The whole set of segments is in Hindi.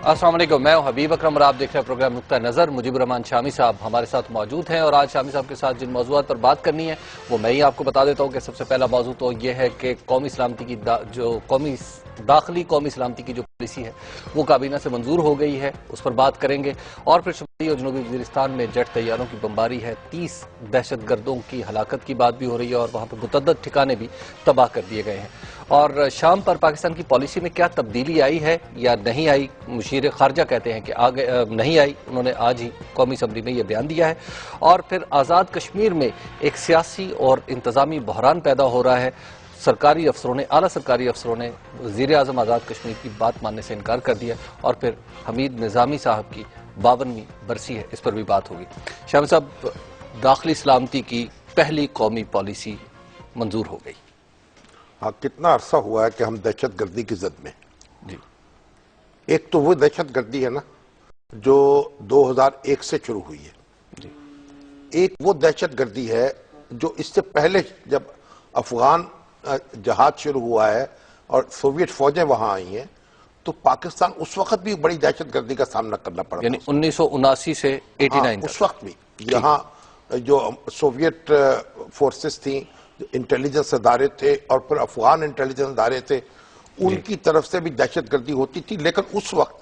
अस्सलाम वालेकुम, मैं हूं हबीब अकरम और आप देख रहे हैं प्रोग्राम नुक्ता नज़र। मुजीबुर रहमान शामी साहब हमारे साथ मौजूद हैं और आज शामी साहब के साथ जिन मौजूआत पर बात करनी है वो मैं ही आपको बता देता हूं कि सबसे पहला मौजू तो ये है कि कौमी सलामती की दाखिली कौमी सलामती की जो पॉलिसी है वो काबीना से मंजूर हो गई है, उस पर बात करेंगे। और फिर शुमाली और जनूबी वज़ीरिस्तान में जेट तैयारों की बमबारी है, 30 दहशतगर्दों की हलाकत की बात भी हो रही है और वहाँ पर मुतअद्दिद ठिकाने भी तबाह कर दिए गए हैं। और शाम पर पाकिस्तान की पॉलिसी में क्या तब्दीली आई है या नहीं आई, मुशीर खारजा कहते हैं कि आगे नहीं आई। उन्होंने आज ही कौमी असम्बली में यह बयान दिया है। और फिर आज़ाद कश्मीर में एक सियासी और इंतजामी बहरान पैदा हो रहा है। सरकारी अफसरों ने, आला सरकारी अफसरों ने वज़ीर आज़म आज़ाद कश्मीर की बात मानने से इनकार कर दिया। और फिर हमीद निज़ामी साहब की 52वीं बरसी है, इस पर भी बात होगी। शामी साहब, दाखिली सलामती की पहली कौमी पॉलिसी मंजूर हो गई। हाँ, कितना अरसा हुआ है कि हम दहशत गर्दी की जद में जी। एक तो वो दहशत गर्दी है ना जो 2001 से शुरू हुई है जी। एक वो दहशत गर्दी है जो इससे पहले जब अफगान जहाज शुरू हुआ है और सोवियत फौजें वहां आई हैं तो पाकिस्तान उस वक्त भी बड़ी दहशत गर्दी का सामना करना पड़ा, यानी 1979 से 89 उस वक्त भी यहाँ जो सोवियत फोर्सेस थी, जो इंटेलिजेंस अदारे थे और फिर अफगान इंटेलिजेंस अदारे थे, उनकी तरफ से भी दहशत गर्दी होती थी। लेकिन उस वक्त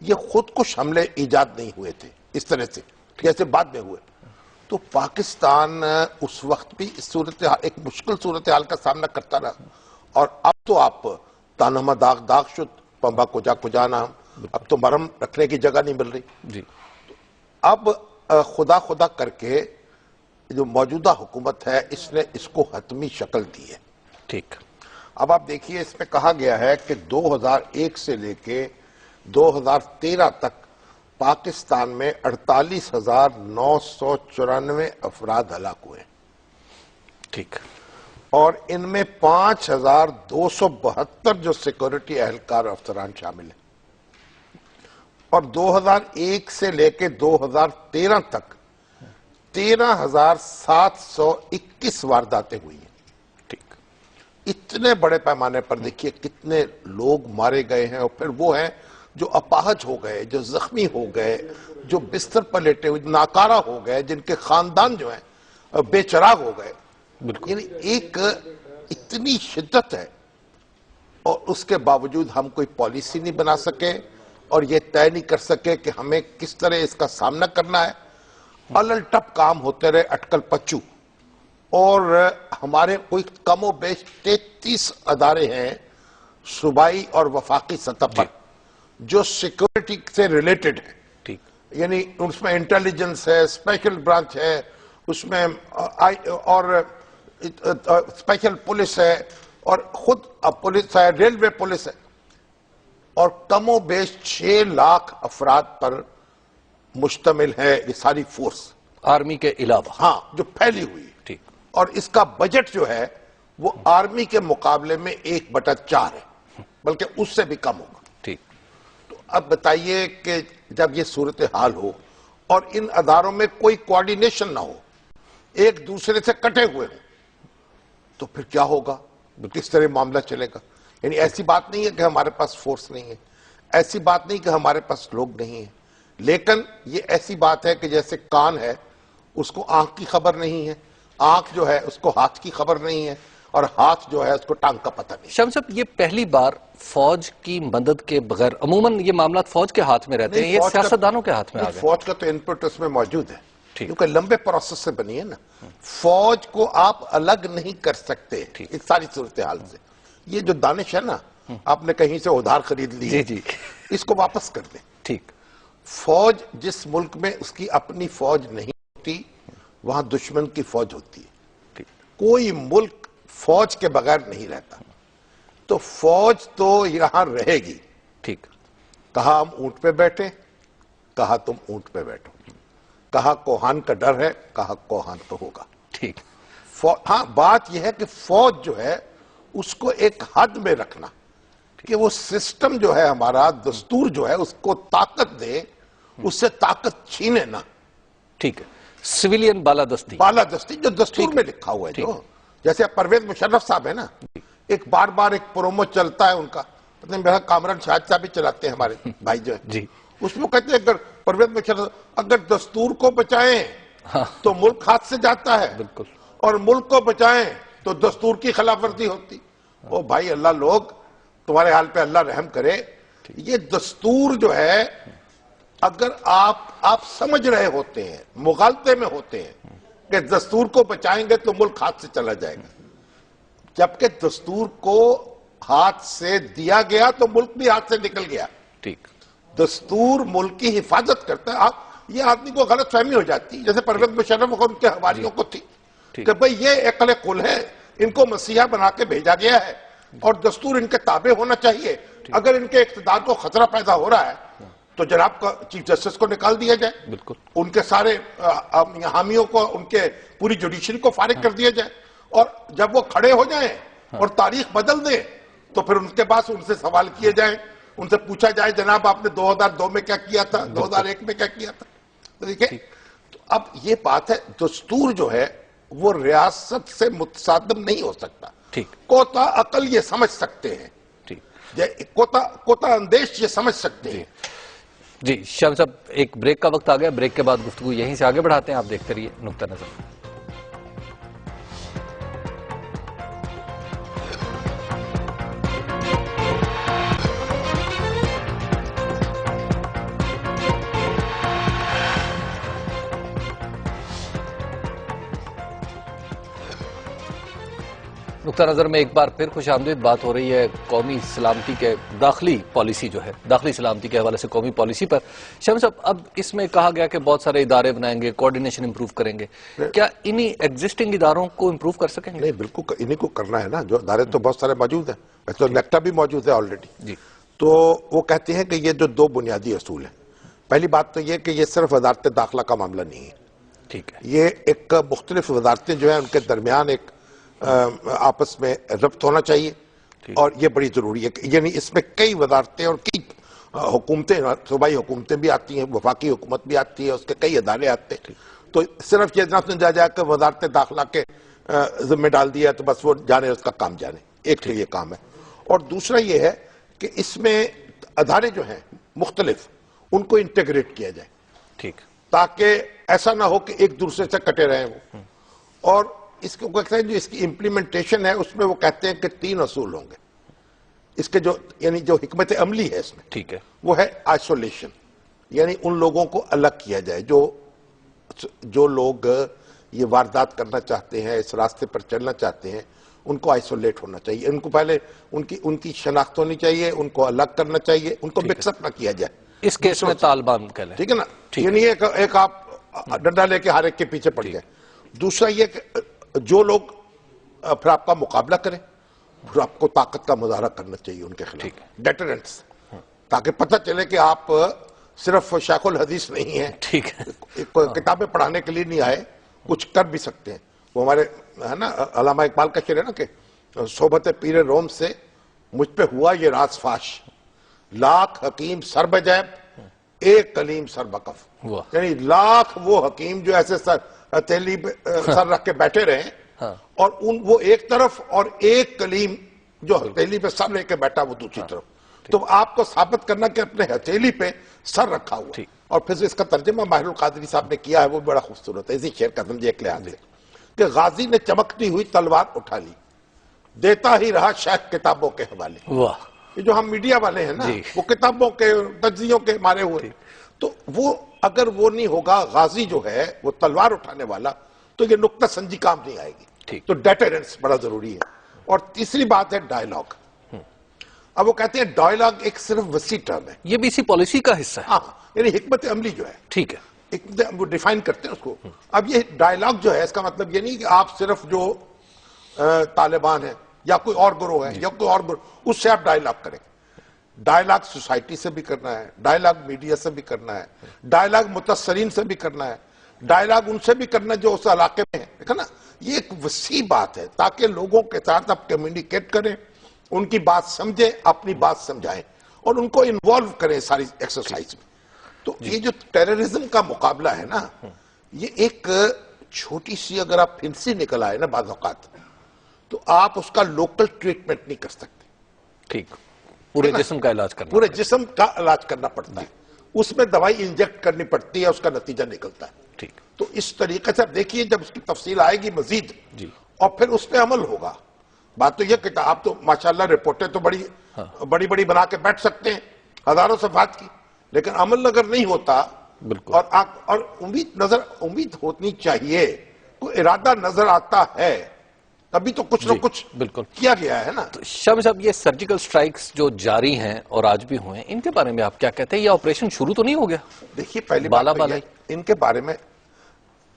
ये खुदकुश हमले ईजाद नहीं हुए थे इस तरह से जैसे बाद में हुए। तो पाकिस्तान उस वक्त भी इस एक मुश्किल सूरत हाल का सामना करता रहा। और अब तो आप तानमा दाग दाग शुद पंबा कुजा कुजाना, अब तो मरहम रखने की जगह नहीं मिल रही जी। अब खुदा खुदा करके जो मौजूदा हुकूमत है इसने इसको हतमी शक्ल दी है। ठीक। अब आप देखिए, इसमें कहा गया है कि 2001 से लेके 2013 तक पाकिस्तान में 48,994 अफराद हलाक हुए। ठीक। और इनमें 5,272 जो सिक्योरिटी एहलकार अफसरान शामिल हैं। और 2001 से लेके 2013 तक 13,721 वारदातें हुई हैं। ठीक। इतने बड़े पैमाने पर देखिए कितने लोग मारे गए हैं। और फिर वो हैं जो अपाहज हो गए, जो जख्मी हो गए, जो बिस्तर पर लेटे हुए नाकारा हो गए, जिनके खानदान जो है बेचराग हो गए। यानी एक इतनी शिद्दत है और उसके बावजूद हम कोई पॉलिसी नहीं बना सके और ये तय नहीं कर सके कि हमें किस तरह इसका सामना करना है। अलल टप काम होते रहे, अटकल पच्चू। और हमारे कोई कमो बेश 33 अदारे हैं सूबाई और वफाकी सतह पर जो सिक्योरिटी से रिलेटेड है। ठीक। यानी उसमें इंटेलिजेंस है, स्पेशल ब्रांच है, उसमें और स्पेशल पुलिस है और खुद पुलिस है, रेलवे पुलिस है। और कमो बेश 6 लाख अफराद पर मुश्तमिल है ये सारी फोर्स, आर्मी के अलावा। हाँ, जो फैली हुई है। ठीक। और इसका बजट जो है वो आर्मी के मुकाबले में 1/4 है, बल्कि उससे भी कम होगा। ठीक। तो अब बताइए कि जब ये सूरत हाल हो और इन अदारों में कोई कोऑर्डिनेशन ना हो, एक दूसरे से कटे हुए हो, तो फिर क्या होगा, किस तरह मामला चलेगा। यानी ऐसी बात नहीं है कि हमारे पास फोर्स नहीं है, ऐसी बात नहीं कि हमारे पास लोग नहीं है, लेकिन ये ऐसी बात है कि जैसे कान है उसको आंख की खबर नहीं है, आंख जो है उसको हाथ की खबर नहीं है और हाथ जो है उसको टांग का पता नहीं। शम्स साहब, ये पहली बार फौज की मदद के बगैर, अमूमन ये मामला फौज के हाथ में रहते हैं, ये सियासतदानों के हाथ में आ गए। फौज का तो इनपुट उसमें मौजूद है क्योंकि लंबे प्रोसेस से बनी है ना। फौज को आप अलग नहीं कर सकते इस सारी सूरत हाल से। ये जो दानिश है ना, आपने कहीं से उधार खरीद ली जी जी, इसको वापस कर दें। ठीक। फौज जिस मुल्क में उसकी अपनी फौज नहीं होती वहां दुश्मन की फौज होती है। कोई मुल्क फौज के बगैर नहीं रहता। तो फौज तो यहां रहेगी। ठीक। कहा हम ऊंट पे बैठे, कहा तुम ऊंट पे बैठो, कहा कोहान का डर है, कहा कोहान तो होगा। ठीक। हाँ, बात यह है कि फौज जो है उसको एक हद में रखना कि वो सिस्टम जो है हमारा, दस्तूर जो है उसको ताकत दे, उससे ताकत छीने ना। ठीक है। सिविलियन बालादस्ती जो दस्तूर में लिखा हुआ है, जो जैसे परवेज मुशर्रफ साहब है ना, एक बार बार एक प्रोमो चलता है उनका, पता नहीं मेरा कामरान शाहिद साहब भी चलाते हैं हमारे भाई जो है जी। उसमें कहते हैं अगर परवेज मुशर्रफ अगर दस्तूर को बचाएं तो मुल्क हाथ से जाता है, बिल्कुल। और मुल्क को बचाएं तो दस्तूर की खिलाफवर्जी होती। ओ भाई अल्लाह लोग तुम्हारे हाल पे अल्लाह रहम करे। ये दस्तूर जो है अगर आप समझ रहे होते हैं, मुगालते में होते हैं कि दस्तूर को बचाएंगे तो मुल्क हाथ से चला जाएगा, जबकि दस्तूर को हाथ से दिया गया तो मुल्क भी हाथ से निकल गया। ठीक। दस्तूर मुल्क की हिफाजत करता है। आप ये आदमी को गलत फहमी हो जाती है, जैसे परवेज मुशर्रफ और उनके हवालियों को थी कि भाई ये अकल कुल है, इनको मसीहा बना के भेजा गया है और दस्तूर इनके ताबे होना चाहिए। अगर इनके इख्तिदार को खतरा पैदा हो रहा है तो जनाब का चीफ जस्टिस को निकाल दिया जाए, बिल्कुल। उनके सारे हामियों को, उनके पूरी जुडिशरी को फारिग कर दिया जाए, और जब वो खड़े हो जाएं और तारीख बदल दें तो फिर उनके पास उनसे सवाल किए जाएं, उनसे पूछा जाए जनाब आपने 2002 में क्या किया था, 2001 में क्या किया था। तो देखिए, तो अब ये बात है, दस्तूर जो है वो रियासत से मुतसादम नहीं हो सकता। ठीक। कोता अकल ये समझ सकते हैं, ठीक। कोता अंदेश ये समझ सकते हैं। जी शाम साहब, एक ब्रेक का वक्त आ गया, ब्रेक के बाद गुफ्तगू यहीं से आगे बढ़ाते हैं। आप देखते रहिए नुक्ता नजर। नुक्ता नजर में एक बार फिर खुशामदीद बात हो रही है कौमी सलामती के दाखिली पॉलिसी जो है, दाखिली सलामती के हवाले से कौमी पॉलिसी पर। शम्स साहब, अब इसमें कहा गया कि बहुत सारे इदारे बनाएंगे, कोऑर्डिनेशन इंप्रूव करेंगे, क्या इन्हीं एग्जिस्टिंग इदारों को इंप्रूव कर सकेंगे? नहीं, बिल्कुल इन्हीं को करना है ना, जो इदारे तो बहुत सारे मौजूद हैं, तो नेक्टा भी मौजूद है ऑलरेडी। तो वो कहते हैं कि ये जो दो बुनियादी असूल है, पहली बात तो ये कि ये सिर्फ वजारत दाखिला का मामला नहीं है। ठीक है। ये एक मुख्तलिफ वजारतें जो है उनके दरमियान एक आपस में रब्त होना चाहिए, और ये बड़ी जरूरी है। यानी इसमें कई वजारतें और कई हुकूमतें, सूबाई हुकूमतें भी आती हैं, वफाकी हुकूमत भी आती है, उसके कई अदारे आते हैं। तो सिर्फ ये ना समझा जाए कि वजारत दाखिला के जिम्मे डाल दिया तो बस वो जाने, उसका काम जाने। एक तो ये काम है, और दूसरा ये है कि इसमें अदारे जो हैं मुख्तलिफ, उनको इंटीग्रेट किया जाए। ठीक। ताकि ऐसा ना हो कि एक दूसरे से कटे रहे वो। और इसको कहते हैं जो इसकी इम्प्लीमेंटेशन है उसमें वो कहते हैं कि 3 असूल होंगे इसके, जो यानी जो हिकमत अमली है इसमें, ठीक है, वो है आइसोलेशन, यानी उन लोगों को अलग किया जाए जो लोग ये वारदात करना चाहते हैं, इस रास्ते पर चलना चाहते हैं, उनको आइसोलेट होना चाहिए। उनको पहले उनकी शनाख्त होनी चाहिए, उनको अलग करना चाहिए, उनको मिक्सअप ना किया जाए। इस केस में तालिबान कह लें, ठीक है ना, यानी एक आप डंडा लेके हर एक के पीछे पड़ गए। दूसरा ये जो लोग फिर आपका मुकाबला करें, फिर आपको ताकत का मुजाहरा करना चाहिए उनके खिलाफ, डेटरेंस, ताकि पता चले कि आप सिर्फ शेखुल हदीस नहीं है, ठीक है, किताबें पढ़ाने के लिए नहीं आए, कुछ कर भी सकते हैं। वो हमारे है ना अल्लामा इकबाल का शेर है ना कि सोबत पीरे रोम से मुझ पे हुआ ये राज फाश, लाख हकीम सर बजैब एक कलीम सर बकफ। यानी लाख वो हकीम जो ऐसे हथेली पे सर रख के बैठे रहे, और वो एक तरफ, और एक कलीम जो हथेली पे सर लेके बैठा वो दूसरी तरफ। तो आपको साबित करना कि अपने हथेली पे सर रखा हुआ। और फिर इसका तर्जुमा माहिरुल कादरी साहब ने किया है, वो बड़ा खूबसूरत है। इसी शेर का समझे एक लिहाज से कि गाजी ने चमकती हुई तलवार उठा ली, देता ही रहा शेख किताबों के हवाले। वाह, ये जो हम मीडिया वाले हैं ना, वो किताबों के तज्जियों के मारे हुए, तो वो अगर वो नहीं होगा, गाजी जो है वो तलवार उठाने वाला, तो ये नुक्ता संजी काम नहीं आएगी। तो डेटरेंस बड़ा जरूरी है। और तीसरी बात है डायलॉग। अब वो कहते हैं डायलॉग एक सिर्फ वसी टर्म है, ये भी इसी पॉलिसी का हिस्सा है। हाँ, यानी हिकमत अमली जो है, ठीक है, वो डिफाइन करते हैं उसको। अब ये डायलॉग जो है, इसका मतलब ये नहीं कि आप सिर्फ जो तालिबान है या कोई और ग्रोह है या कोई और ग्रोह, उससे आप डायलॉग करें। डायलॉग सोसाइटी से भी करना है, डायलॉग मीडिया से भी करना है, डायलॉग मुतस्सरीन से भी करना है, डायलॉग उनसे भी करना जो उस इलाके में है। देखा ना, ये एक वसी बात है, ताकि लोगों के साथ आप कम्युनिकेट करें, उनकी बात समझें, अपनी बात समझाएं, और उनको इन्वॉल्व करें सारी एक्सरसाइज में। तो ये जो टेररिज्म का मुकाबला है ना, ये एक छोटी सी अगर आप फिंसी निकल आए ना बाज़ औक़ात, तो आप उसका लोकल ट्रीटमेंट नहीं कर सकते। ठीक, पूरे जिस्म का इलाज करना, पूरे जिस्म का इलाज करना पड़ता है, उसमें दवाई इंजेक्ट करनी पड़ती है, उसका नतीजा निकलता है। ठीक। तो इस तरीके से आप देखिए, जब उसकी तफसील आएगी मजीद जी। और फिर उस पर अमल होगा। बात तो यह कि आप तो माशाल्लाह रिपोर्टें तो बड़ी बड़ी बना के बैठ सकते हैं, हजारों सफात की, लेकिन अमल अगर नहीं होता, बिल्कुल, और उम्मीद होनी चाहिए, कोई इरादा नजर आता है तभी तो कुछ न कुछ बिल्कुल किया गया है ना। तो शामी साहब, ये सर्जिकल स्ट्राइक्स जो जारी हैं और आज भी हुए हैं, इनके बारे में आप क्या कहते हैं? ये ऑपरेशन शुरू तो नहीं हो गया? देखिए, पहली बात तो ये, इनके बारे में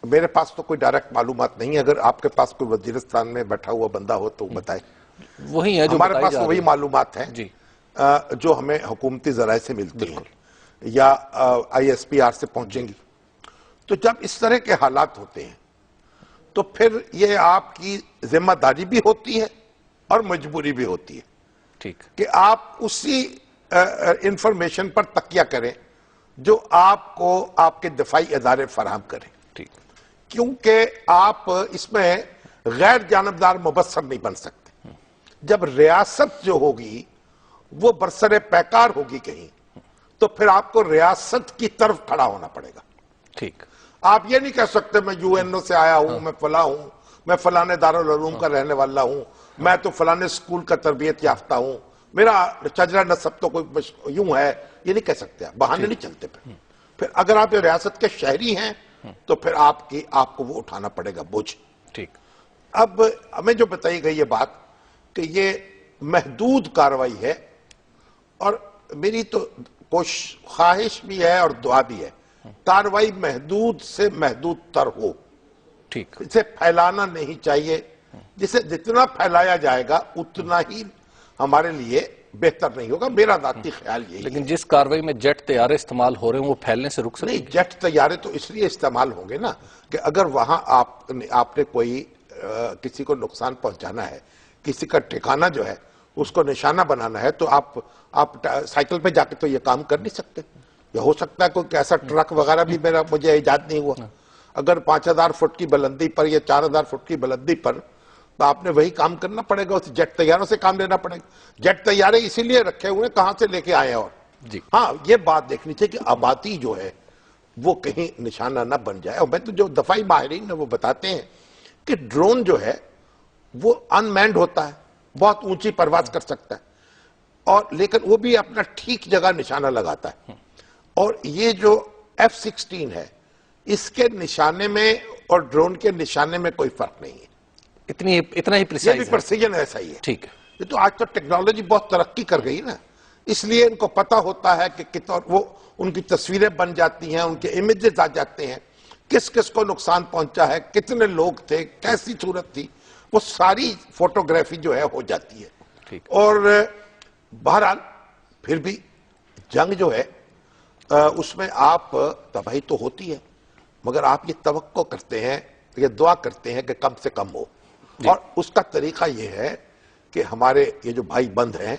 मेरे पास तो कोई डायरेक्ट मालूमात नहीं है। अगर आपके पास कोई वजीरिस्तान में बैठा हुआ बंदा हो तो बताए। वही है जो हमारे पास वही मालूमात है जी, जो हमें हुकूमती जराए से मिलती हैं या ISPR से पहुंचेंगी। तो जब इस तरह के हालात होते हैं तो फिर ये आपकी जिम्मेदारी भी होती है और मजबूरी भी होती है, ठीक, कि आप उसी इंफॉर्मेशन पर तकिया करें जो आपको आपके दिफाई इदारे फराहम करें। ठीक, क्योंकि आप इसमें गैर जानबदार मुबस्सर नहीं बन सकते। जब रियासत जो होगी वो बरसरे पैकार होगी कहीं, तो फिर आपको रियासत की तरफ खड़ा होना पड़ेगा। ठीक, आप ये नहीं कह सकते मैं UNO से आया हूं, मैं फला हूं, मैं फलाने दारुल उलूम का रहने वाला हूं, मैं तो फलाने स्कूल का तरबियत याफ्ता हूं, मेरा चजरा नसब तो कोई यूं है, ये नहीं कह सकते आप, बहाने नहीं चलते। फिर अगर आप ये रियासत के शहरी हैं तो फिर आपको वो उठाना पड़ेगा बोझ। ठीक। अब हमें जो बताई गई ये बात कि ये महदूद कार्रवाई है, और मेरी तो ख्वाहिश भी है और दुआ भी है, कार्रवाई महदूद से महदूद तर हो। ठीक, इसे फैलाना नहीं चाहिए, जिसे जितना फैलाया जाएगा उतना ही हमारे लिए बेहतर नहीं होगा, मेरा जाती ख्याल यही। लेकिन जिस कार्रवाई में जेट तैयारे इस्तेमाल हो रहे हैं वो फैलने से रुक सकते नहीं, जेट तैयारे तो इसलिए इस्तेमाल होंगे ना कि अगर वहां आपने कोई किसी को नुकसान पहुंचाना है, किसी का ठिकाना जो है उसको निशाना बनाना है, तो आप साइकिल पे जाके तो ये काम कर नहीं सकते। या हो सकता है कोई ऐसा ट्रक वगैरह भी मुझे इजाद नहीं हुआ, अगर 5000 फुट की बुलंदी पर या 4000 फुट की बुलंदी पर, तो आपने वही काम करना पड़ेगा, उस जेट तैयारों से काम लेना पड़ेगा। जेट तैयारे इसीलिए रखे हुए, कहां से लेके आए हैं। और जी, हाँ, ये बात देखनी चाहिए कि आबादी जो है वो कहीं निशाना ना बन जाए। और मैं तो जो दफाई माहिरीन है वो बताते हैं कि ड्रोन जो है वो अनमैन्ड होता है, बहुत ऊंची परवाज कर सकता है, और लेकिन वो भी अपना ठीक जगह निशाना लगाता है। और ये जो F-16 है, इसके निशाने में और ड्रोन के निशाने में कोई फर्क नहीं है, इतना ही ये भी प्रिसीजन ऐसा ही है। ठीक है। ये तो आज तो टेक्नोलॉजी बहुत तरक्की कर गई ना, इसलिए इनको पता होता है कि कितना, वो उनकी तस्वीरें बन जाती हैं, उनके इमेजेस आ जाते हैं, किस किस को नुकसान पहुंचा है, कितने लोग थे, कैसी सूरत थी, वो सारी फोटोग्राफी जो है हो जाती है। ठीक। और बहरहाल फिर भी जंग जो है उसमें आप तबाही तो होती है, मगर आप ये तवक्को करते हैं, ये दुआ करते हैं कि कम से कम हो। और उसका तरीका ये है कि हमारे ये जो भाई बंद हैं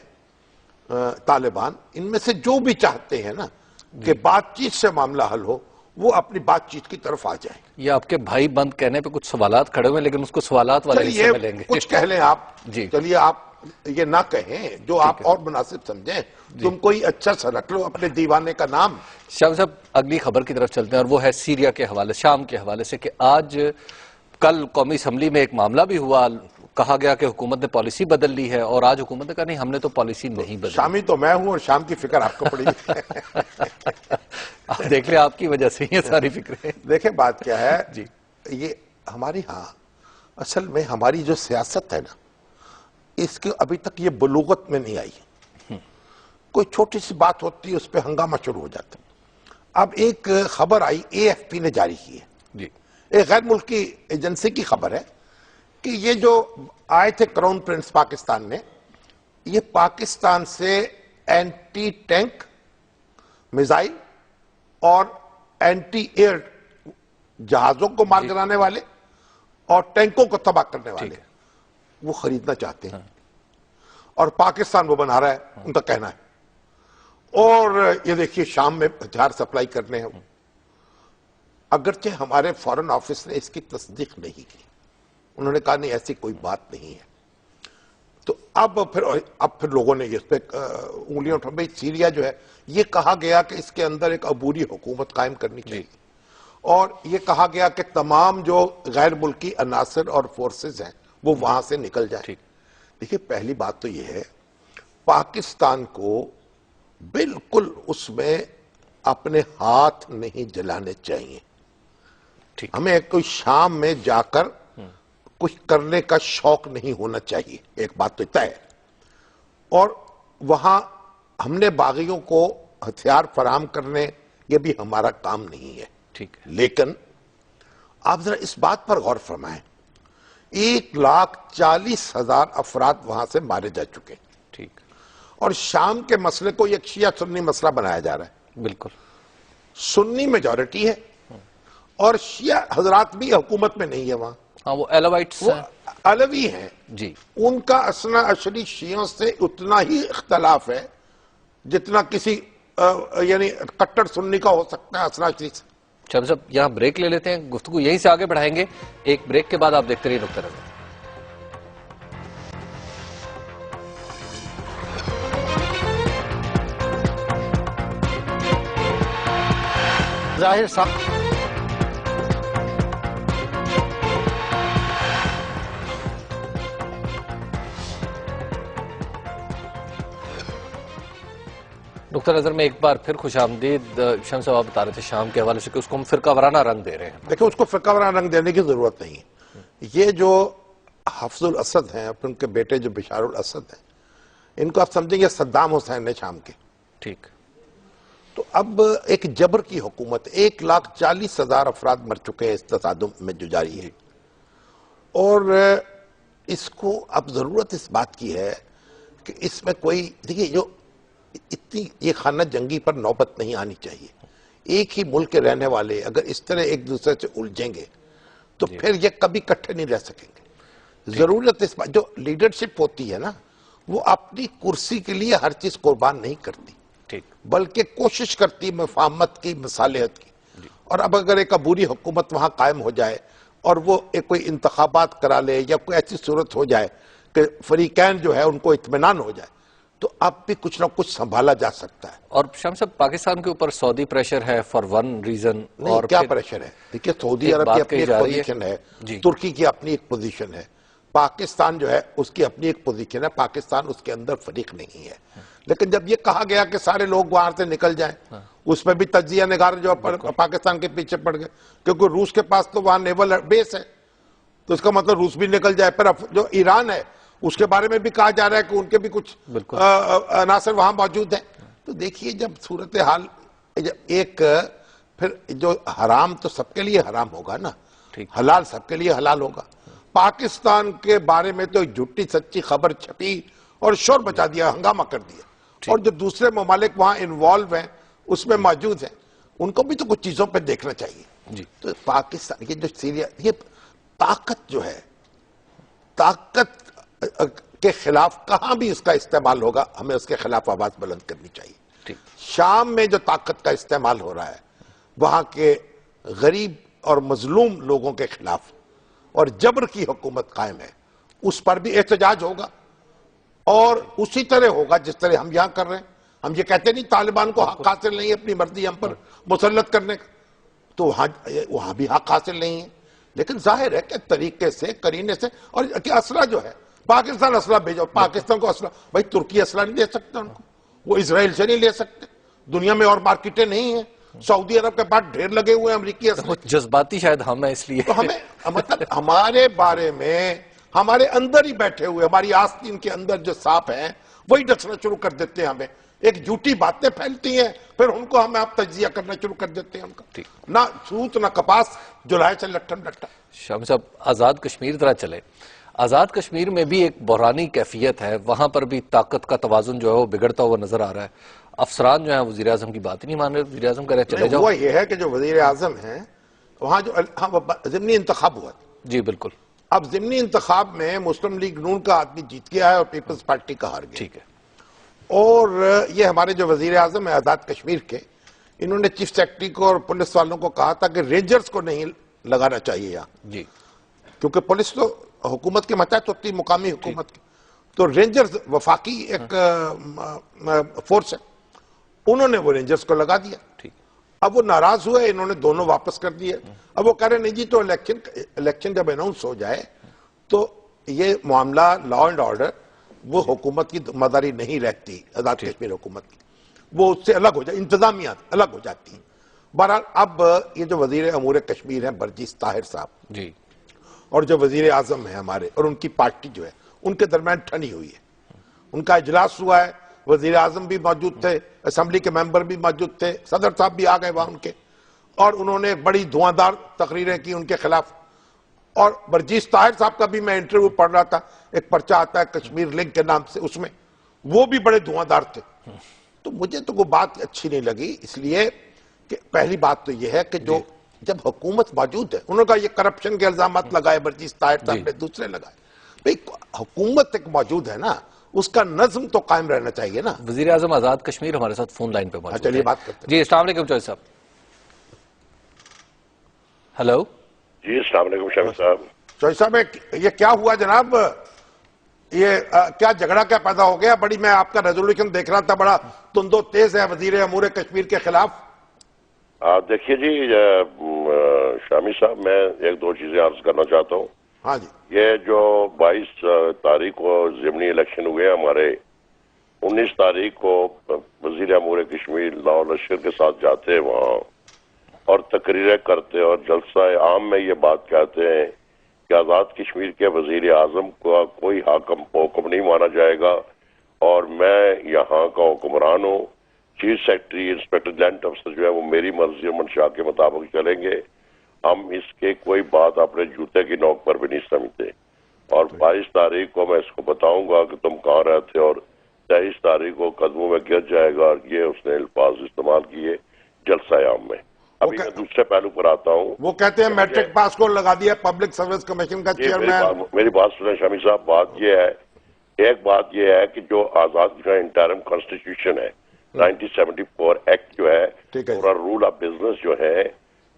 तालिबान, इनमें से जो भी चाहते हैं ना कि बातचीत से मामला हल हो, वो अपनी बातचीत की तरफ आ जाए। ये आपके भाई बंद कहने पे कुछ सवालात खड़े हुए, लेकिन उसको सवालात वाले हिस्से में लेंगे। कुछ कह लें आप जी, चलिए, आप ये ना कहें, जो आप और मुनासिब समझें। तुम कोई अच्छा सा रख लो अपने दीवाने का नाम। शाह साहब, अगली खबर की तरफ चलते हैं, और वो है सीरिया के हवाले, शाम के हवाले से, कि आज कल कौमी असम्बली में एक मामला भी हुआ, कहा गया कि हुकूमत ने पॉलिसी बदल ली है, और आज हुकूमत ने कहा नहीं, हमने तो पॉलिसी नहीं बदली। शामी तो मैं हूं और शाम की फिक्र आपको पड़ेगी। आप देख ले, आपकी वजह से ये सारी फिक्रें। देखें बात क्या है जी, ये हमारी, हाँ, असल में हमारी जो सियासत है ना, इसके अभी तक ये बलूगत में नहीं आई। कोई छोटी सी बात होती है उस पर हंगामा शुरू हो जाता है। अब एक खबर आई, AFP ने जारी की है जी, एक गैर मुल्की एजेंसी की खबर है कि ये जो आए थे क्राउन प्रिंस पाकिस्तान में, ये पाकिस्तान से एंटी टैंक मिसाइल और एंटी एयर जहाजों को मार गिराने वाले और टैंकों को तबाह करने वाले वो खरीदना चाहते हैं। और पाकिस्तान वो बना रहा है, उनका कहना है। और ये देखिए, शाम में हथियार सप्लाई करने हैं। अगरचे हमारे फॉरेन ऑफिस ने इसकी तस्दीक नहीं की, उन्होंने कहा नहीं, ऐसी कोई बात नहीं है। तो अब फिर लोगों ने इस पे उंगलियां उठा, भाई सीरिया जो है, ये कहा गया कि इसके अंदर एक अबूरी हुकूमत कायम करनी चाहिए, और ये कहा गया कि तमाम जो गैर मुल्की अनासर और फोर्सेस हैं वो वहां से निकल जाए। देखिए, पहली बात तो ये है, पाकिस्तान को बिल्कुल उसमें अपने हाथ नहीं जलाने चाहिए। हमें कोई शाम में जाकर कुछ करने का शौक नहीं होना चाहिए, एक बात तो तय है। और वहां हमने बागियों को हथियार फराहम करने, ये भी हमारा काम नहीं है। ठीक है, लेकिन आप जरा इस बात पर गौर फरमाएं, 1,40,000 अफराद वहां से मारे जा चुके। ठीक। और शाम के मसले को एक शिया सुन्नी मसला बनाया जा रहा है। बिल्कुल, सुन्नी मेजॉरिटी है और शिया हजरात भी हुकूमत में नहीं है वहां। हाँ, वो एलोवाइट्स हैं, अलवी हैं जी। उनका असना अशरी शियों से उतना ही इख्तलाफ है जितना किसी यानी कट्टर सुन्नी का हो सकता है असना अशरी से। हम सब यहाँ ब्रेक ले लेते हैं, गुफ्तगू यहीं से आगे बढ़ाएंगे। एक ब्रेक के बाद आप देखते रहिए नुक्ता नज़र। जाहिर साहब नुक्ता नजर में एक बार फिर खुशामदीद। शम्स साहब बता रहे थे शाम के हवाले से कि उसको हम फिरका वराना रंग दे रहे हैं। देखिए, उसको फिरका वराना रंग देने की जरूरत नहीं है। ये जो हफ्जुल असद हैं, फिर उनके बेटे जो बिशारुल असद हैं, इनको आप समझेंगे सद्दाम हुसैन ने शाम के। ठीक। तो अब एक जबर की हुकूमत, 1,40,000 अफराद मर चुके हैं इस तसादुम में जो जारी है, और इसको अब जरूरत इस बात की है कि इसमें कोई, देखिए, जो इतनी ये खाना जंगी पर नौबत नहीं आनी चाहिए। एक ही मुल्क के रहने वाले अगर इस तरह एक दूसरे से उलझेंगे तो फिर ये कभी इकट्ठे नहीं रह सकेंगे। जरूरत इस बात, जो लीडरशिप होती है ना, वो अपनी कुर्सी के लिए हर चीज कुर्बान नहीं करती, ठीक, बल्कि कोशिश करती है मफाहमत की, मसालेहत की। और अब अगर एक अबूरी हुकूमत वहां कायम हो जाए और वो एक कोई इंतखाबात करा ले या कोई ऐसी सूरत हो जाए कि फरीकैन जो है उनको इत्मीनान हो जाए, तो अब भी कुछ ना कुछ संभाला जा सकता है। और शाम साहब, पाकिस्तान के ऊपर सऊदी प्रेशर है फॉर वन रीजन। और क्या प्रेशर है? देखिए, सऊदी अरब की अपनी एक पोजीशन है, तुर्की की अपनी एक पोजीशन है, पाकिस्तान जो है उसकी अपनी एक पोजीशन है। पाकिस्तान उसके अंदर फरीक नहीं है। लेकिन जब ये कहा गया कि सारे लोग वहां से निकल जाएं, उसमें भी तज्जिया निगार जो पाकिस्तान के पीछे पड़ गए, क्योंकि रूस के पास तो वहां नेवल बेस है, तो इसका मतलब रूस भी निकल जाए। पर जो ईरान है उसके बारे में भी कहा जा रहा है कि उनके भी कुछ अनासर वहां मौजूद है। तो देखिए, जब सूरत हाल, एक फिर जो हराम तो सबके लिए हराम होगा ना, हलाल सबके लिए हलाल होगा। पाकिस्तान के बारे में तो झूठी सच्ची खबर छपी और शोर मचा दिया, हंगामा कर दिया, और जो दूसरे ममालिक वहां इन्वॉल्व हैं उसमें मौजूद हैं, उनको भी तो कुछ चीजों पर देखना चाहिए जी। तो पाकिस्तान की जो सीरिया, ये ताकत जो है, ताकत के खिलाफ कहां भी इसका इस्तेमाल होगा, हमें उसके खिलाफ आवाज बुलंद करनी चाहिए। शाम में जो ताकत का इस्तेमाल हो रहा है वहां के गरीब और मजलूम लोगों के खिलाफ और जबर की हुकूमत कायम है, उस पर भी एहतजाज होगा, और उसी तरह होगा जिस तरह हम यहां कर रहे हैं। हम ये कहते नहीं तालिबान को हक हासिल नहीं है अपनी मर्जी हम पर मुसल्लत करने का, तो वहां भी हक हासिल नहीं है। लेकिन जाहिर है कि तरीके से, करीने से, और असला जो है, पाकिस्तान असला भेजो, पाकिस्तान को असला, भाई तुर्की असला नहीं दे सकता उनको, वो इसराइल से नहीं ले सकते, दुनिया में और मार्केटें नहीं है, सऊदी अरब के पास ढेर लगे हुए हैं अमरीकी असला। जज्बाती शायद हम है इसलिए, तो हमें मतलब हमारे बारे में, हमारे अंदर ही बैठे हुए, हमारी आस्तीन के अंदर जो सांप हैं वही डसना शुरू कर देते हैं। हमें एक झूठी बातें फैलती हैं, फिर उनको हमें आप तज्जिया करना शुरू कर देते हैं। उनका ना सूत ना कपास, जुलाए से लट्ठम लट्ठा। शाम साहब, आजाद कश्मीर तरह चले, आजाद कश्मीर में भी एक बहरानी कैफियत है, वहां पर भी ताकत का तवाजुन जो है वो बिगड़ता हुआ नजर आ रहा है। अफसरान जो है वजीर आजम की बात ही नहीं मान रहे, वजीर आजम कह रहे चले जाओ। वो ये है कि जो वजीर आजम है वहां जो जिमनी इंतखाब हुआ, जी बिल्कुल, अब जिमनी इंतखाब में मुस्लिम लीग नून का आदमी जीत गया है और पीपल्स पार्टी का हार गया। ठीक है। और ये हमारे जो वजीर आजम है आजाद कश्मीर के, इन्होंने चीफ सेक्रेटरी को और पुलिस वालों को कहा था कि रेंजर्स को नहीं लगाना चाहिए यहाँ जी, क्योंकि पुलिस तो हुकूमत की मताहत होती है, मुकामी हुकूमत की। तो रेंजर्स वफाकी एक फोर्स है, उन्होंने वो रेंजर्स को लगा दिया। ठीक। अब वो नाराज हुए, इन्होंने दोनों वापस कर दिए। अब वो कह रहे नहीं जी, तो इलेक्शन जब अनाउंस हो जाए तो ये मामला लॉ एंड ऑर्डर वो हुकूमत की जिम्मेदारी नहीं रहती, आजाद कश्मीर हुकूमत की, वो उससे अलग हो जाए, इंतजामिया अलग हो जाती है। बहरहाल अब ये जो वजीर अमूर कश्मीर हैं बरजीस ताहिर साहब जी, और जो वजीर आजम है हमारे और उनकी पार्टी जो है, उनके दरमियान ठनी हुई है। उनका इजलास हुआ है, वजीर आजम भी मौजूद थे, असेंबली के मेंबर भी मौजूद थे, सदर साहब भी आ गए वहां उनके, और उन्होंने बड़ी धुआंधार तकरीरें की उनके खिलाफ। और बरजीस ताहिर साहब का भी मैं इंटरव्यू पढ़ रहा था, एक पर्चा आता है कश्मीर लिंक के नाम से, उसमें वो भी बड़े धुआंधार थे। तो मुझे तो वो बात अच्छी नहीं लगी, इसलिए कि पहली बात तो यह है कि जो जब हुकूमत मौजूद है, उन्होंने कहा ये करप्शन के इल्जाम लगाए बरजीस ताहिर साहब ने, दूसरे लगाए। भाई हुकूमत एक मौजूद है ना, उसका नज्म तो कायम रहना चाहिए ना। वजीर आजम आजाद कश्मीर हमारे साथ फोन लाइन पे मौजूद चलिए हैं। बात करते हैं। जी, अस्सलाम वालेकुम चौधरी साहब। हेलो जी, अस्सलाम वालेकुम शामिल साहब। चौधरी साहब ये क्या हुआ जनाब, ये क्या झगड़ा क्या पैदा हो गया? बड़ी मैं आपका रेजोल्यूशन देख रहा था, बड़ा तुंदो तेज है वजीर अमूर कश्मीर के खिलाफ। देखिए जी शामी साहब, मैं एक दो चीजें अर्ज करना चाहता हूँ। हाँ जी, ये जो 22 तारीख को जिमनी इलेक्शन हुए हमारे, 19 तारीख को वजीर अमूर कश्मीर लाहौर लश्कर के साथ जाते हैं वहाँ और तकरीरें करते और जलसा आम में ये बात कहते हैं कि आजाद कश्मीर के वजीर आजम का कोई हुक्म नहीं माना जाएगा और मैं यहाँ का हुक्मरान हूँ, चीफ सेक्रेटरी इंस्पेक्टर लैंड अफसर जो है वो मेरी मर्जी और मंशा के मुताबिक चलेंगे, हम इसके कोई बात अपने जूते की नोक पर भी नहीं समझते। और 22 तारीख को मैं इसको बताऊंगा कि तुम कहाँ रहते और 23 तारीख को कदमों में गिर जाएगा। और ये उसने अल्फाज इस्तेमाल किए जलसायाम में। अभी मैं दूसरे पहलू पर आता हूँ। वो कहते हैं मैट्रिक पास को लगा दिया पब्लिक सर्विस कमीशन का चेयरमैन। मेरी बात सुने शामी साहब, बात यह है, एक बात यह है कि जो आजाद का इंटरिम कॉन्स्टिट्यूशन है 1974 एक्ट जो है और रूल ऑफ बिजनेस जो है,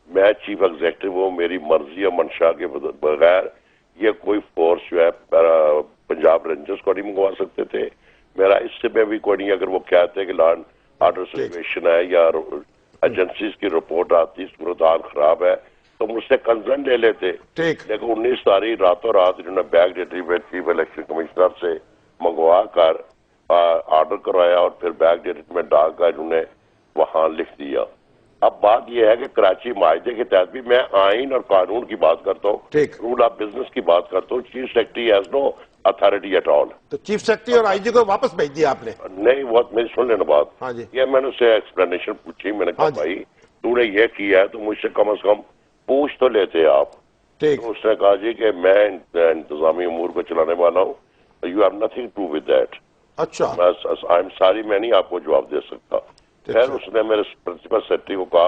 मैं चीफ एग्जीक्यूटिव हूँ, मेरी मर्जी और मंशा के बगैर ये कोई फोर्स जो है पंजाब रेंजर्स को नहीं मंगवा सकते थे। मेरा इससे में भी कोई नहीं, अगर वो कहते हैं कि लॉ एंड ऑर्डर सिचुएशन है या एजेंसीज की रिपोर्ट आती सूरत हाल खराब है तो मुझसे कंसर्न ले लेते। लेकिन 19 तारीख रातों रात इन्होंने बैक डेटरी में चीफ इलेक्शन कमिश्नर से मंगवा कर ऑर्डर करवाया और फिर बैक डेटरी में डालकर इन्होंने वहां लिख दिया। अब बात यह है कि कराची माहदे के तहत भी मैं आइन और कानून की बात करता हूँ, रूल ऑफ बिजनेस की बात करता हूँ। Chief secretary has no authority at all. तो चीफ सेक्रेटरी और आईजी को वापस भेज दिया आपने? नहीं, वो मेरी सुन लेना बात। हाँ जी। ये मैंने उससे एक्सप्लेनेशन पूछी, मैंने कहा भाई तूने ये किया है तो मुझसे कम से कम पूछ तो लेते आप। तो उसने कहा जी कि मैं इंतजामी अमूर को चलाने वाला हूँ, you have nothing to with that. अच्छा, आई एम सॉरी, मैं नहीं आपको जवाब दे सकता। फिर उसने मेरे प्रिंसिपल सेक्रेटरी को कहा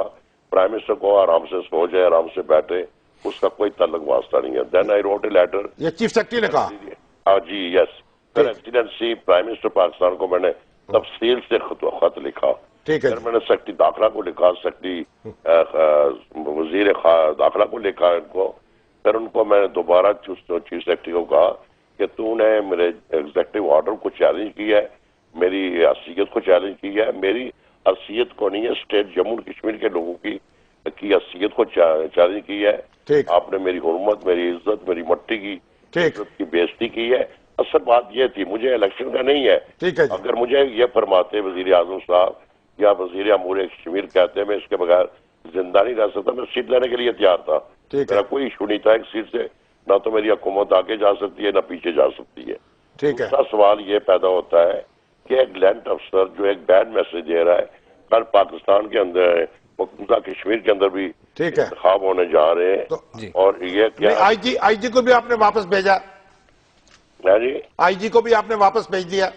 प्राइम मिनिस्टर को आराम से सो जाए, आराम से बैठे, उसका कोई तल्लुक वास्ता नहीं है। Then I wrote a letter. ये चीफ सेक्रेटरी ने कहा? हाँ जी, यस। फिर एक्सीडेंसी प्राइम मिनिस्टर पाकिस्तान को मैंने तफसील से खत लिखा। फिर मैंने सेक्रेटरी दाखिला को लिखा, सेक्रेटरी वजीर दाखिला को लिखा इनको। फिर उनको मैंने दोबारा चीफ सेक्रेटरी को कहा कि तूने मेरे एग्जीक्यूटिव ऑर्डर को चैलेंज किया है, मेरी हैसियत को चैलेंज किया है। मेरी हैसियत को नहीं है, स्टेट जम्मू कश्मीर के लोगों की हैसियत को चैलेंज किया है। आपने मेरी हुर्मत, मेरी इज्जत, मेरी मट्टी की इज्जत की बेइज्जती की है। असल बात यह थी, मुझे इलेक्शन का नहीं है। अगर मुझे ये फरमाते वजीर आजम साहब या वजीर अमूर कश्मीर कहते हैं मैं इसके बगैर जिंदा नहीं रह सकता, मैं सीट लेने के लिए तैयार था। मेरा कोई इशू नहीं था एक सीट से, ना तो मेरी हुकूमत आगे जा सकती है ना पीछे जा सकती है। दूसरा सवाल ये पैदा होता है कि एक लैंड अफसर जो एक बैड मैसेज दे रहा है, कल पाकिस्तान के अंदर मकबूजा कश्मीर के अंदर भी इंतखाब होने जा रहे हैं। और ये क्या आईजी को भी आपने वापस भेजा? जी, आईजी को भी आपने वापस भेज दिया?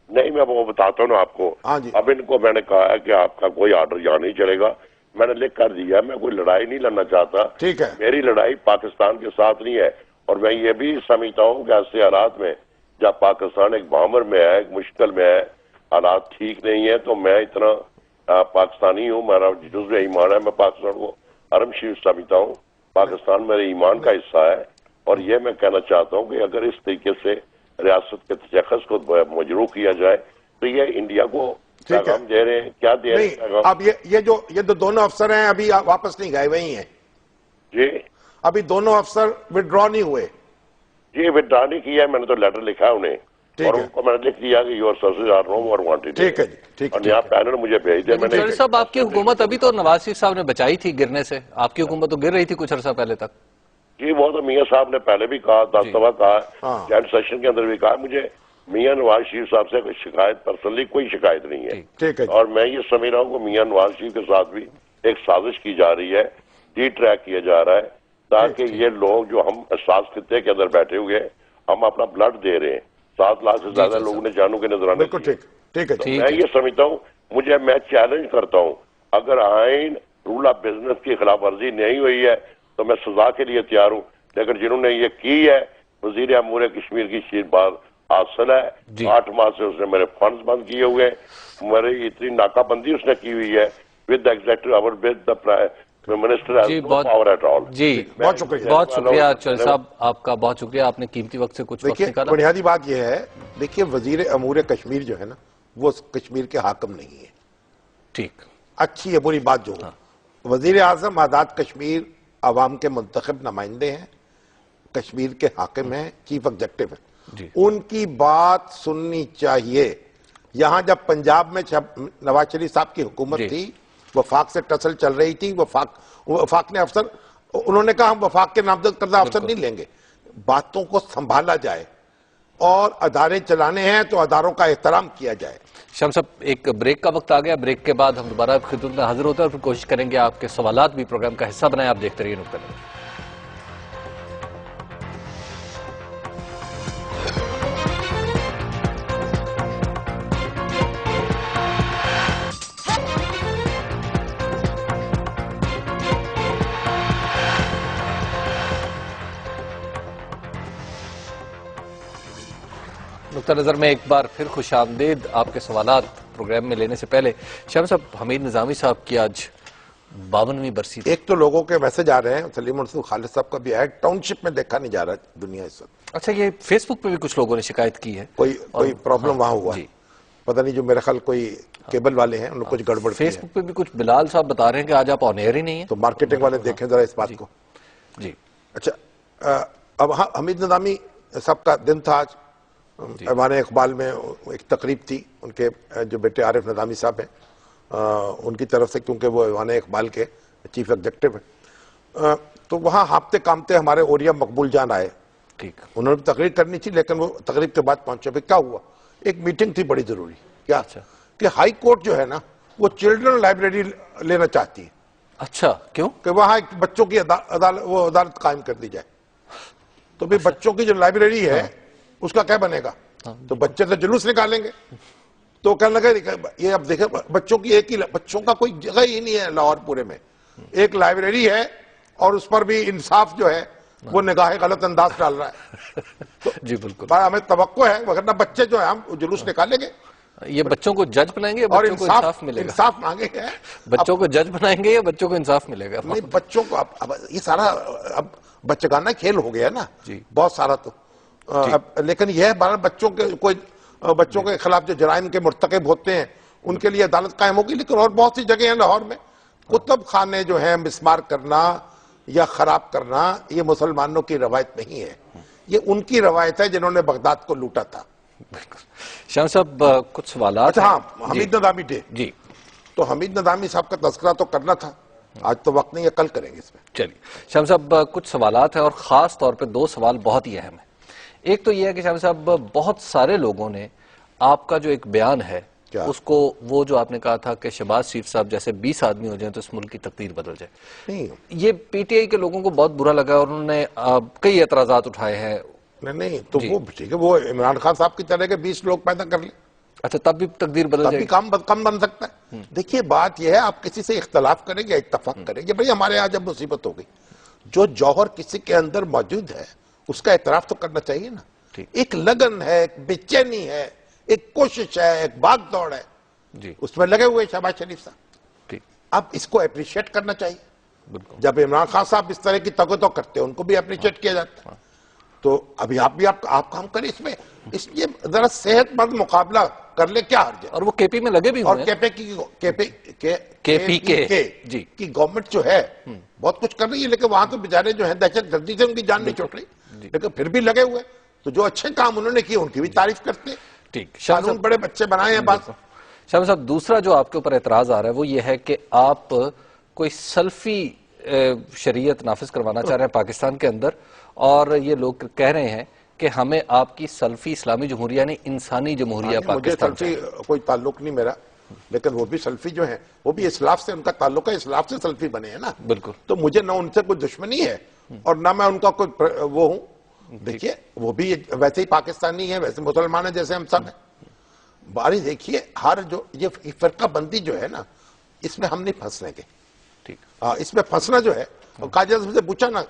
नहीं, मैं वो बताता हूँ ना आपको। अब इनको मैंने कहा है कि आपका कोई ऑर्डर यहाँ नहीं चलेगा, मैंने लिख कर दिया, मैं कोई लड़ाई नहीं लड़ना चाहता। ठीक है, मेरी लड़ाई पाकिस्तान के साथ नहीं है। और मैं ये भी समझता हूँ कि ऐसे हालात में जब पाकिस्तान एक बामर में है, एक मुश्किल में है, हालात ठीक नहीं है, तो मैं इतना पाकिस्तानी हूँ, मेरा जुज़्व ईमान है, मैं पाकिस्तान को हरम शरीफ समझता हूँ, पाकिस्तान मेरे ईमान का हिस्सा है। और ये मैं कहना चाहता हूँ कि अगर इस तरीके से रियासत के तशख़्ख़ुस को मजरू किया जाए, तो ये इंडिया को पैगाम दे रहे हैं, क्या दे रहे हैं? अब ये जो दोनों अफसर हैं अभी वापस नहीं गए, वही हैं जी। अभी दोनों अफसर विड्रॉ नहीं हुए जी, विड्रॉ नहीं किया है, मैंने तो लेटर लिखा है उन्हें और उनको मैंने लिख दिया कि your services are no more wanted. ठीक है जी, ठीक और यहाँ पैनल मुझे भेज दिया। मैंने साहब आपकी हुकूमत अभी तो नवाज शरीफ साहब ने बचाई थी गिरने से, आपकी हुकूमत तो गिर रही थी कुछ अर्सा पहले तक। जी, वो तो मियाँ साहब ने पहले भी कहा, 10 दफा कहा, जॉइंट सेशन के अंदर भी कहा। मुझे मियाँ नवाज शरीफ साहब से कोई शिकायत, पर्सनली कोई शिकायत नहीं है। ठीक है। और मैं ये समझ रहा हूँ कि मियाँ नवाज शरीफ के साथ भी एक साजिश की जा रही है, डी ट्रैक किया जा रहा है, ताकि ये लोग जो हम एहसास खत्ते के अंदर बैठे हुए हैं, हम अपना ब्लड दे रहे हैं, 7 लाख से ज्यादा लोगों ने जानू के नजराने। ठीक है। मैं ये समझता हूँ, मैं चैलेंज करता हूँ, अगर आइन रूल ऑफ बिजनेस की खिलाफ वर्जी नहीं हुई है तो मैं सजा के लिए तैयार हूँ, लेकिन जिन्होंने ये की है, वजीर अमूर कश्मीर की शीरबाज हासिल है, 8 माह से उसने मेरे फंड्स बंद किए हुए हैं, मेरी इतनी नाकाबंदी उसने की हुई है विद एग्जेक्टिव और विद द मिनिस्टर जी, बहुत शुक्रिया चौधरी साहब, आपका बहुत शुक्रिया, आपने कीमती वक्त से कुछ वक्त निकाला। बुनियादी बात यह है, देखिए वजीर अमूर कश्मीर जो है ना, वो कश्मीर के हाकिम नहीं है। ठीक, अच्छी है बुरी बात जो वजीर आजम आजाद कश्मीर अवाम के मुंतखब नुमाइंदे हैं, कश्मीर के हाकिम हैं, चीफ एग्जेक्टिव है, उनकी बात सुननी चाहिए। यहां जब पंजाब में नवाज शरीफ साहब की हुकूमत थी, वफाक से टसल चल रही थी, वफाक ने अफसर, उन्होंने कहा हम वफाक के नामजद करदा अफसर नहीं लेंगे, बातों को संभाला जाए और अदारे चलाने हैं तो अदारों का एहतराम किया जाए। शम्स साहब, एक ब्रेक का वक्त आ गया, ब्रेक के बाद हम दोबारा खिदमत में हाजिर होते हैं और फिर कोशिश करेंगे आपके सवालात भी प्रोग्राम का हिस्सा बनाए। आप देखते रहिए नुक्ता नज़र। नुक्ता नज़र में एक बार फिर खुशामदीद। आपके सवालात प्रोग्राम में लेने से पहले शाम साहब, हमीद निजामी साहब की आज 52वीं बरसी। एक तो लोगों के मैसेज आ रहे हैं, सलीम खालिद साहब का भी है, टाउनशिप में देखा नहीं जा रहा दुनिया इस वक्त। अच्छा, ये फेसबुक पे भी कुछ लोगों ने शिकायत की है, कोई प्रॉब्लम वहां हुआ, पता नहीं, जो मेरे ख्याल कोई केबल वाले हैं उन्होंने कुछ गड़बड़। फेसबुक पे भी कुछ बिलाल साहब बता रहे हैं कि आज आप ऑन एयर ही नहीं है, तो मार्केटिंग वाले देखें जरा इस बात को जी। अच्छा, अब हमीद निजामी साहब का दिन था आज, ऐवान इकबाल में एक तकरीब थी, उनके जो बेटे आरिफ निजामी साहब हैं उनकी तरफ से, क्योंकि वो ऐवान इकबाल के चीफ एग्जेक्टिव हैं, तो वहाँ हाँपते कामते हमारे ओरिया मकबूल जान आए। ठीक, उन्होंने तकरीर करनी थी, लेकिन वो तकरीब के बाद पहुंचे। क्या हुआ, एक मीटिंग थी बड़ी जरूरी। क्या? अच्छा, कि हाई कोर्ट जो है ना, वो चिल्ड्रन लाइब्रेरी लेना चाहती है। अच्छा, क्यों? कि वहाँ एक बच्चों की अदालत कायम कर दी जाए। तो भाई बच्चों की जो लाइब्रेरी है उसका क्या बनेगा? तो बच्चे तो जुलूस निकालेंगे। तो कहने लगे ये अब देखे, बच्चों की एक ही, बच्चों का कोई जगह ही नहीं है लाहौर पूरे में, एक लाइब्रेरी है और उस पर भी इंसाफ जो है वो निगाह गलत अंदाज डाल रहा है। तो जी बिल्कुल, हमें तवक्को है, वरना बच्चे जो है हम जुलूस निकालेंगे, ये बच्चों को जज बनाएंगे और इंसाफ मिलेगा। इंसाफ मांगेंगे, बच्चों को जज बनाएंगे या बच्चों को इंसाफ मिलेगा? नहीं, बच्चों को अब ये सारा अब बच्चगाना खेल हो गया ना जी, बहुत सारा। तो लेकिन यह बच्चों के खिलाफ जो जराइम के मुर्तकिब होते हैं उनके लिए अदालत कायम होगी। लेकिन और बहुत सी जगह हैं लाहौर में, कुतुब खाने जो है मिसमार करना या खराब करना, ये मुसलमानों की रवायत नहीं है, ये उनकी रवायत है जिन्होंने बगदाद को लूटा था। शाम साहब, कुछ सवाल। अच्छा हाँ, हमीद नदामी डे जी, तो हमीद नदामी साहब का तस्करा तो करना था, आज तो वक्त नहीं है, कल करेंगे इसमें। चलिए शाम साहब, कुछ सवालात हैं और खास तौर पे 2 सवाल बहुत ही अहम है। एक तो यह है कि शाम साहब, बहुत सारे लोगों ने आपका जो एक बयान है उसको, वो जो आपने कहा था कि शहबाज शरीफ साहब जैसे 20 आदमी हो जाए तो इस मुल्क की तकदीर बदल जाए, नहीं, ये पीटीआई के लोगों को बहुत बुरा लगा और उन्होंने कई एतराजात उठाए हैं। नहीं तो वो ठीक है, वो इमरान खान साहब की तरह के 20 लोग पैदा कर ले। अच्छा, तब भी तकदीर बदल जाएगी, कम बन सकता है। देखिए बात यह है, आप किसी से इख्तलाफ करेंगे, इत्तफाक करेंगे, भाई हमारे यहाँ जब मुसीबत हो गई, जो जौहर किसी के अंदर मौजूद है उसका एतराफ तो करना चाहिए ना। एक लगन है, एक बेचैनी है, एक कोशिश है, एक भाग दौड़ है जी, उसमें लगे हुए शहबाज शरीफ साहब। अब इसको अप्रिशिएट करना चाहिए। जब इमरान खान साहब इस तरह की तगतो करते हैं, उनको भी अप्रिशिएट किया जाता है। तो अभी आप भी आप काम करें इसमें, इसलिए जरा सेहतमंद मुकाबला कर ले, क्या हर्ज है। और वो केपी में लगे भी हुए और हैं। केपी जी की गवर्नमेंट जो है बहुत कुछ कर रही है, लेकिन वहां तो बेचारे जो है दहशत गर्दी से उनकी जान नहीं छूट रही, लेकिन फिर भी लगे हुए। तो जो अच्छे काम उन्होंने किए उनकी भी तारीफ करते। ठीक, कानून बड़े बच्चे बनाए हैं बात। शामी साहब, दूसरा जो आपके ऊपर एतराज आ रहा है वो ये है कि आप कोई सल्फी शरीयत नाफिज करवाना चाह रहे हैं पाकिस्तान के अंदर, और ये लोग कह रहे हैं कि हमें आपकी सल्फी इस्लामी जमहूरिया नहीं इंसानी जमहूरिया पाकिस्तान से कोई ताल्लुक नहीं मेरा, लेकिन वो भी सल्फी जो है वो भी इस्लाफ से उनका ताल्लुक है, इस्लाफ से सल्फी बने हैं ना। बिल्कुल। तो मुझे ना उनसे कोई दुश्मनी है और ना मैं उनका कोई वो हूं। देखिए वो भी वैसे ही पाकिस्तानी है, वैसे मुसलमान है जैसे हम सब हैं। बारी देखिए, हर जो ये फिरका बंदी जो है ना, इसमें हम नहीं फंसने के। ठीक, इसमें फंसना जो है, काजी आज़म से पूछा ना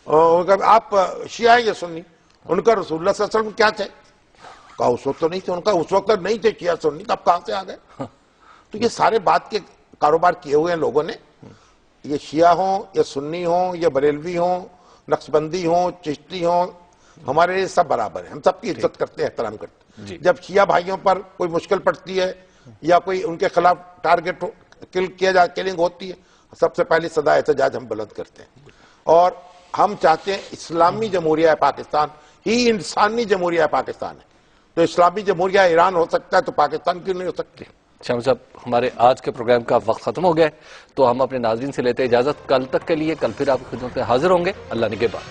आप शिया है या सुन्नी, उनका रसूलुल्लाह सल्लल्लाहु अलैहि वसल्लम क्या थे, कहा उस वक्त तो नहीं थे, उनका उस वक्त नहीं थे शिया सुन्नी, तब कहां से आ गए। तो ये सारे बात के कारोबार किए हुए हैं लोगों ने, ये शिया हो या सुन्नी हो या बरेलवी हो, नक्शबंदी हो, चिश्ती हो, हमारे लिए सब बराबर है, हम सबकी इज्जत करते हैं, एहतराम करते हैं। जब शिया भाइयों पर कोई मुश्किल पड़ती है या कोई उनके खिलाफ टारगेट किलिंग होती है, सबसे पहली सदा एहतजाज हम बुलंद करते हैं। और हम चाहते हैं इस्लामी जमहूरिया पाकिस्तान ही इंसानी जमहूरिया पाकिस्तान है। तो इस्लामी जमहूरिया ईरान हो सकता है तो पाकिस्तान क्यों नहीं हो सकती। शामी साहब, हमारे आज के प्रोग्राम का वक्त खत्म हो गया है, तो हम अपने नाजरीन से लेते इजाजत। कल तक के लिए, कल फिर आपकी खिदमत में हाजिर होंगे। अल्लाह निगहबान।